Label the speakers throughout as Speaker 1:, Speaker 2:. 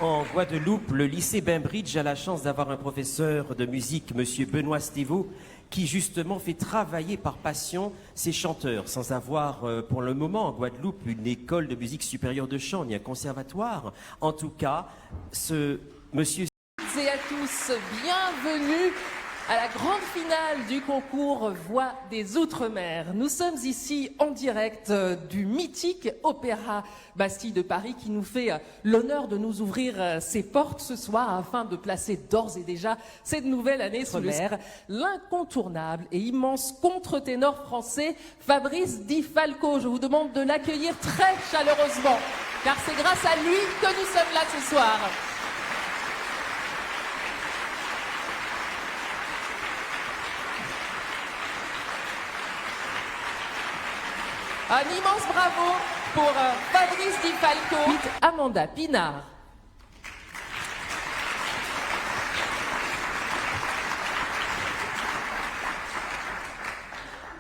Speaker 1: En Guadeloupe, le lycée Bainbridge a la chance d'avoir un professeur de musique, Monsieur Benoît Stévaux, qui justement fait travailler par passion ses chanteurs, sans avoir pour le moment en Guadeloupe une école de musique supérieure de chant, ni un conservatoire. En tout cas, ce monsieur...
Speaker 2: Et à tous, bienvenue à la grande finale du concours Voix des Outre-mer. Nous sommes ici en direct du mythique Opéra Bastille de Paris qui nous fait l'honneur de nous ouvrir ses portes ce soir afin de placer d'ores et déjà cette nouvelle année scolaire. L'incontournable et immense contre-ténor français Fabrice Di Falco. Je vous demande de l'accueillir très chaleureusement car c'est grâce à lui que nous sommes là ce soir. Un immense bravo pour Fabrice Di Falco. Amanda Pinard.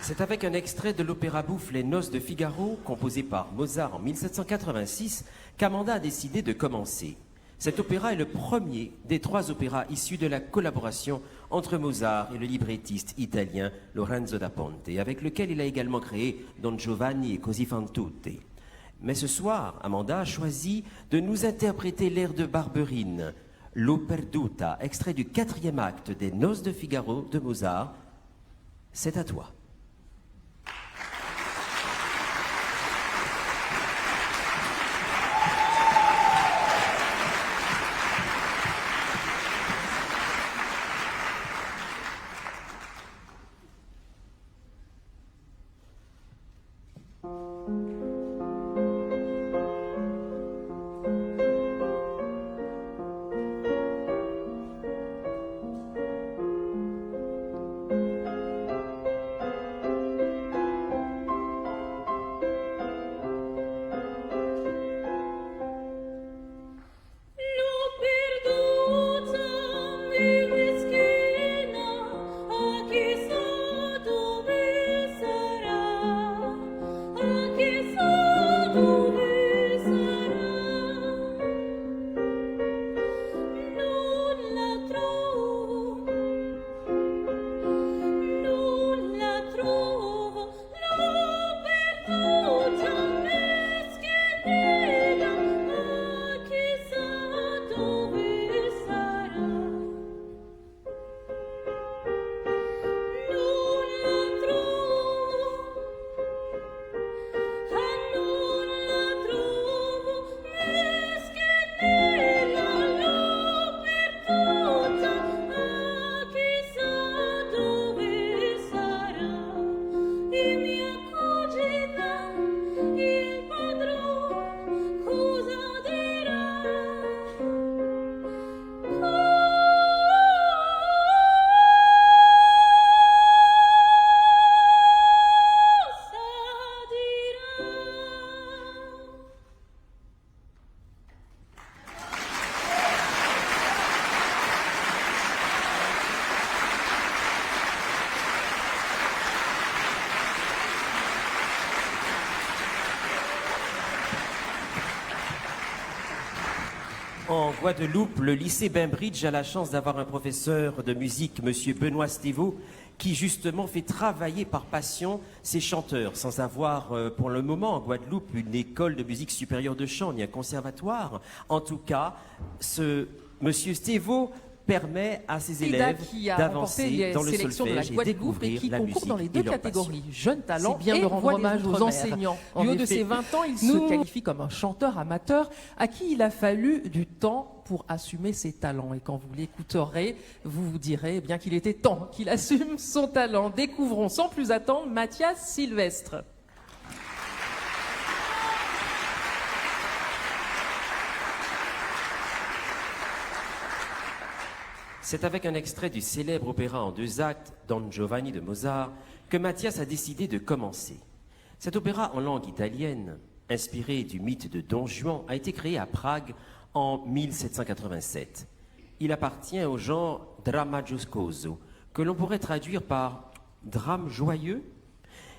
Speaker 1: C'est avec un extrait de l'opéra bouffe Les Noces de Figaro, composé par Mozart en 1786, qu'Amanda a décidé de commencer. Cet opéra est le premier des 3 opéras issus de la collaboration entre Mozart et le librettiste italien Lorenzo da Ponte, avec lequel il a également créé Don Giovanni et Così fan tutte. Mais ce soir, Amanda a choisi de nous interpréter l'air de Barberine, L'O perduta, extrait du 4e acte des Noces de Figaro de Mozart. C'est à toi. En Guadeloupe, le lycée Bainbridge a la chance d'avoir un professeur de musique, Monsieur Benoît Stévaux, qui justement fait travailler par passion ses chanteurs, sans avoir pour le moment en Guadeloupe une école de musique supérieure de chant, ni un conservatoire. En tout cas, ce Monsieur Stévaux permet à ses élèves d'avancer dans le solfège et découvrir la musique
Speaker 2: dans les 2 catégories, jeunes talents
Speaker 3: bien
Speaker 2: et
Speaker 3: de rendre hommage aux enseignants.
Speaker 2: Du haut de ses 20 ans, il se qualifie comme un chanteur amateur à qui il a fallu du temps pour assumer ses talents. Et quand vous l'écouterez, vous vous direz eh bien qu'il était temps qu'il assume son talent. Découvrons sans plus attendre Mathias Sylvestre.
Speaker 1: C'est avec un extrait du célèbre opéra en 2 actes, Don Giovanni de Mozart, que Mathias a décidé de commencer. Cet opéra en langue italienne, inspiré du mythe de Don Juan, a été créé à Prague en 1787. Il appartient au genre drama giocoso, que l'on pourrait traduire par drame joyeux.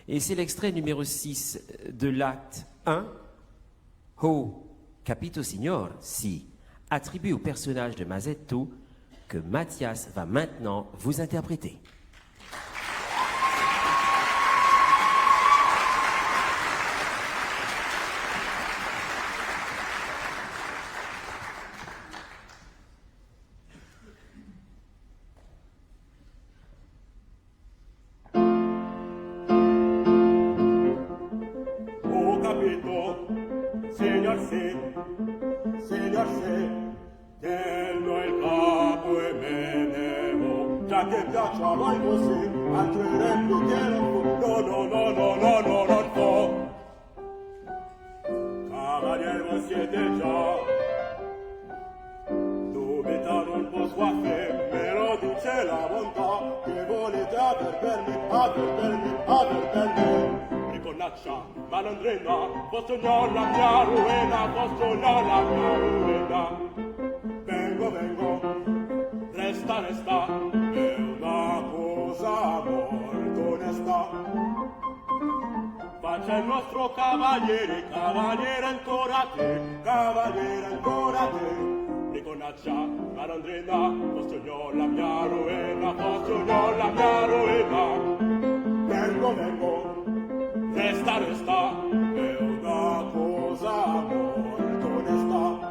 Speaker 1: Et c'est l'extrait numéro 6 de l'acte 1, Ho capito signor, si, attribué au personnage de Masetto que Mathias va maintenant vous interpréter.
Speaker 3: Ho capito, signor sì, tengo il capo e me ne vo. Già che piaccia vai così, altri repliche non fu. Non fo. Cavalier, voi siete già. Dubita non può sguaffare, me lo dice la bontà, che volete aver per me. Riconaccia, malandrina, vostro gnò la mia ruina. Vengo, resta, è una cosa molto onesta. Faccia il nostro cavaliere ancora te. Riconaccia, malandrina, vostro gnò la mia ruina. Vengo, resta, è una cosa molto onesta.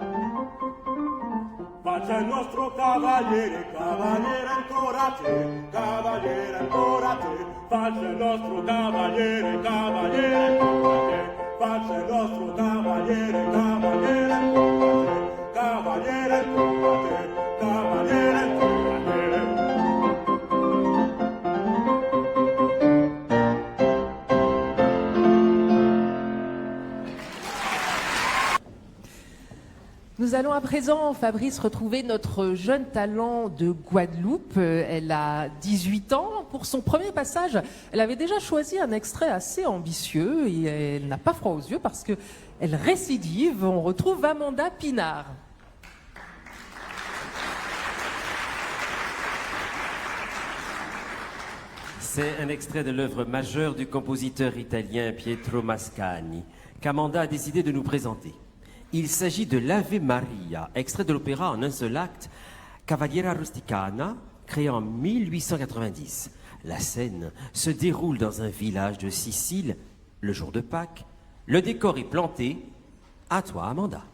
Speaker 3: Faccia il nostro cavaliere ancora te. Faccia il nostro cavaliere ancora te. Faccia il nostro cavaliere ancora te. Cavaliere ancora te.
Speaker 2: Nous allons à présent, Fabrice, retrouver notre jeune talent de Guadeloupe. Elle a 18 ans. Pour son premier passage, elle avait déjà choisi un extrait assez ambitieux et elle n'a pas froid aux yeux parce qu'elle récidive. On retrouve Amanda Pinard.
Speaker 1: C'est un extrait de l'œuvre majeure du compositeur italien Pietro Mascagni qu'Amanda a décidé de nous présenter. Il s'agit de l'Ave Maria, extrait de l'opéra en un seul acte, Cavaliera Rusticana, créé en 1890. La scène se déroule dans un village de Sicile, le jour de Pâques. Le décor est planté. À toi, Amanda.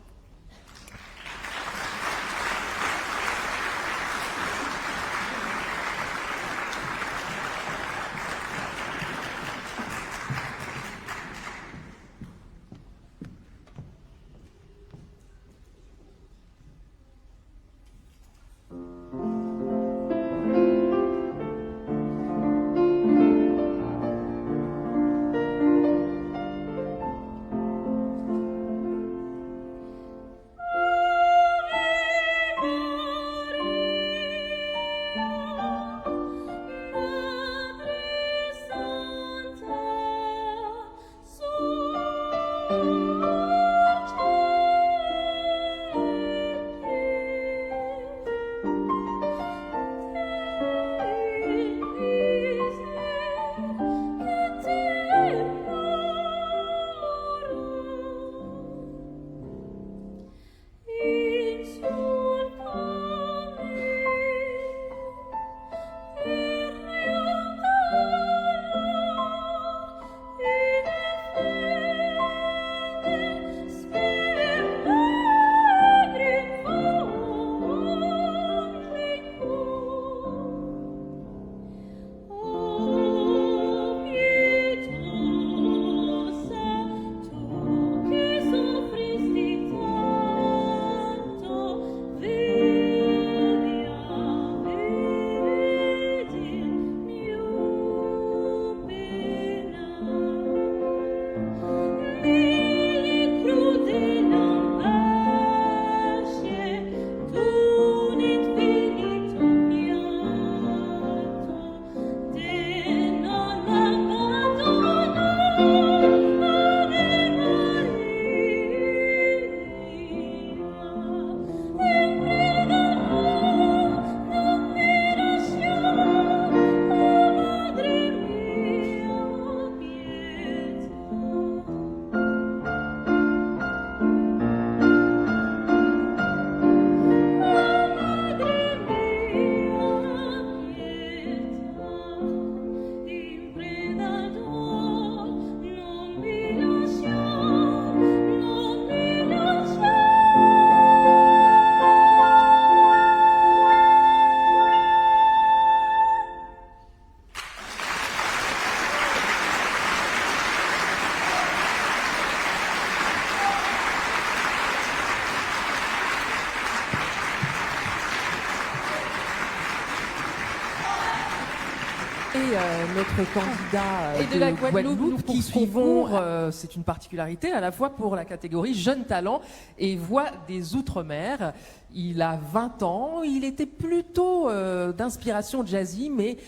Speaker 2: notre candidat
Speaker 4: Et de la Guadeloupe, nous
Speaker 2: qui
Speaker 4: poursuivons,
Speaker 2: concourt, c'est une particularité à la fois pour la catégorie Jeunes Talents et Voix des Outre-mer. Il a 20 ans, il était plutôt d'inspiration jazzy, mais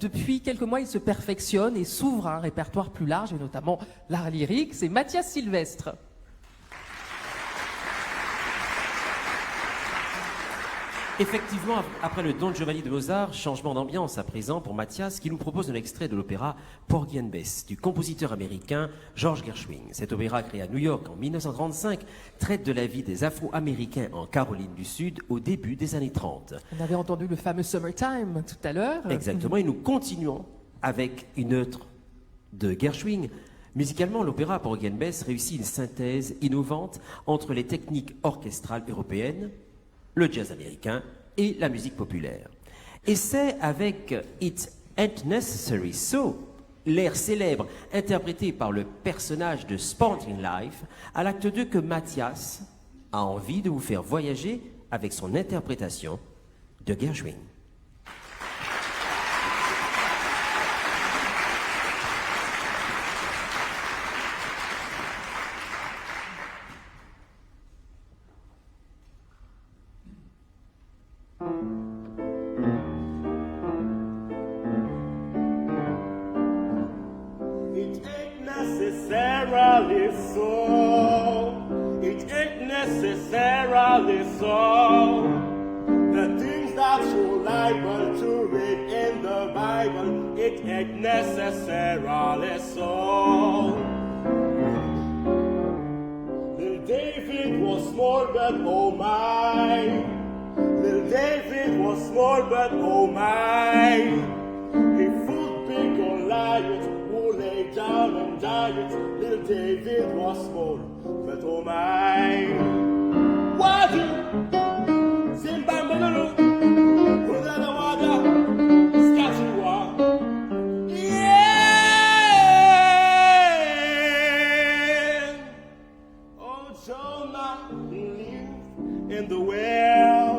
Speaker 2: depuis quelques mois, il se perfectionne et s'ouvre à un répertoire plus large, et notamment l'art lyrique. C'est Mathias Sylvestre.
Speaker 1: Effectivement, après le Don Giovanni de Mozart, changement d'ambiance à présent pour Mathias, qui nous propose un extrait de l'opéra Porgy and Bess du compositeur américain George Gershwin. Cet opéra, créé à New York en 1935, traite de la vie des Afro-Américains en Caroline du Sud au début des années 30.
Speaker 2: On avait entendu le fameux Summertime tout à l'heure.
Speaker 1: Exactement, et nous continuons avec une œuvre de Gershwin. Musicalement, l'opéra Porgy and Bess réussit une synthèse innovante entre les techniques orchestrales européennes, le jazz américain et la musique populaire. Et c'est avec It Ain't Necessary So, l'air célèbre interprété par le personnage de Spartan Life, à l'acte 2 que Mathias a envie de vous faire voyager avec son interprétation de Gershwin.
Speaker 3: It ain't necessarily so. It ain't necessarily so. The things that you're liable to read in the Bible, it ain't necessarily so. Little David was small, but oh my. Little David was small, but oh my. He fought big Goliath, who lay down and died. Little David was small, but oh my. Wadu, Zimbabwe, Kudalawada, Skatiwa. Yeah! Oh, Jonah, he lived in the well.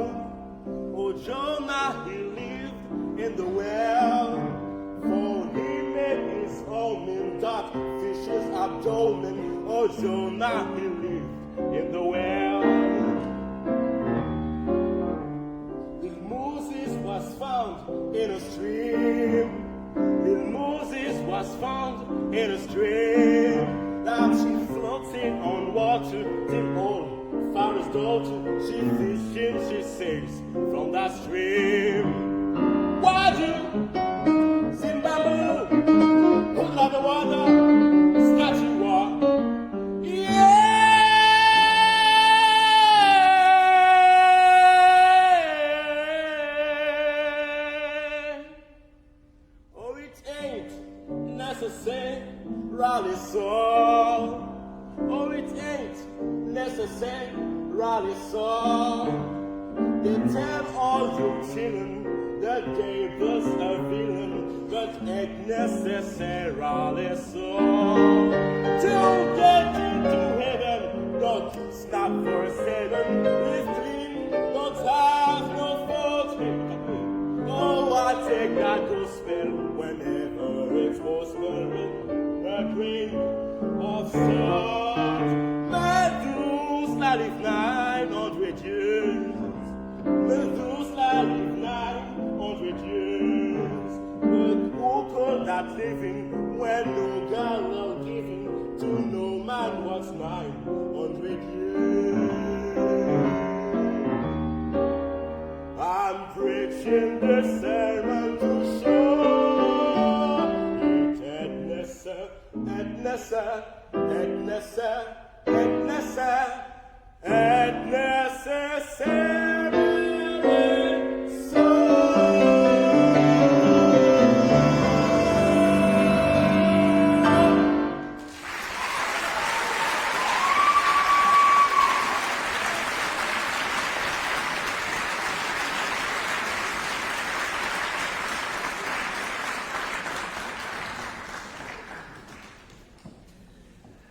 Speaker 3: Oh, Jonah, he lived in the well. For he made his home in dark fish's abdomen. Oh, Jonah, he lived in the well. Little Moses was found in a stream. Little Moses was found in a stream. Now she floating on water till old Pharaoh's daughter, she fishing, she saves from that stream. Wadu, Zimbabwe, hold out the water, Skatiwa. Yeah! Oh, it ain't necessarily so. Oh, it ain't necessarily so. They tell all your children that David's a villain, but ain't necessarily so. To get into heaven, don't stop for Satan. Live clean, don't have no fault. Oh, I take that gospel whenever it's gospel. A grain of salt. Methuselah lived 900 years. Methuselah lived 900 years. But who could that living when no God was giving to no man was 900 years? I'm preaching this sermon to show it ain't necessary, ain't necessary, ain't necessary, ain't necessary, ain't necessary.